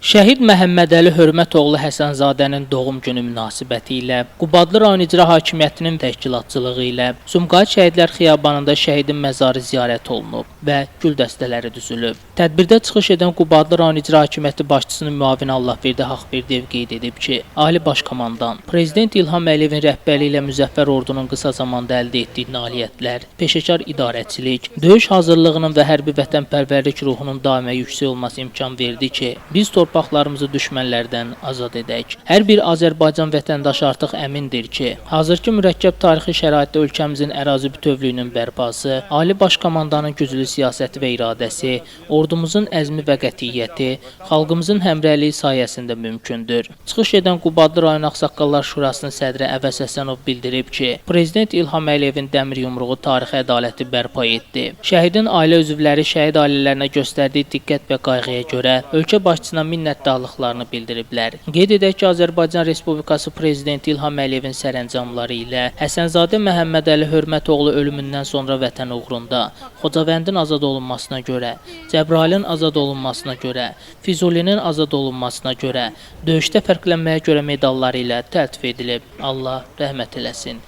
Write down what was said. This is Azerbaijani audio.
Şəhid Məhəmmədəli Hörmətoğlu Həsənzadənin doğum günü münasibəti ilə Qubadlı rayon İcra Hakimiyyətinin təşkilatçılığı ilə Sumqayıt Şəhidlər Xiyabanında şəhidin məzarı ziyarət olunub və gül dəstələri düzülüb. Tədbirdə çıxış edən Qubadlı rayon İcra Hakimiyyəti başçısının müavini Allahverdi Haqverdiyev qeyd edib ki, Ali Baş Komandan Prezident İlham Əliyevin rəhbərliyi ilə müzəffər ordunun qısa zamanda əldə etdiyi nailiyyətlər, peşəkar idarəçilik, döyüş hazırlığının və hərbi vətənpərvərlik ruhunun daimə yüksək olması imkan verdi ki, biz torpaqlarımızı düşmənlərdən azad edək. Hər bir Azərbaycan vətəndaşı artıq əmindir ki, hazırki mürəkkəb tarixi şəraitdə ölkəmizin ərazi bütövlüyünün bərpası, Ali Baş Komandanın güclü siyasəti və iradəsi, ordumuzun əzmi və qətiyyəti, xalqımızın həmrəyliyi sayəsində mümkündür. Çıxış edən Qubadlı rayon Ağsaqqallar Şurasının sədri Əvəz Həsənov bildirib ki, Prezident İlham Əliyevin dəmir yumruğu tarixi ədaləti bərpa etdi. Şəhidin ailə üzvləri şəhid ailələrinə göstərdiyi diqqət və qayğıya görə ölkə başçısına minnətdarlıqlarını bildiriblər. Qeyd edək ki, Azərbaycan Respublikası Prezidenti İlham Əliyevin sərəncamları ilə Həsənzadə Məhəmmədəli Hörmətoğlu ölümündən sonra vətən uğrunda Xocavəndin azad olunmasına görə, Cəbrayılın azad olunmasına görə, Füzulinin azad olunmasına görə, döyüşdə fərqlənməyə görə medalları ilə təltif edilib. Allah rəhmət eləsin.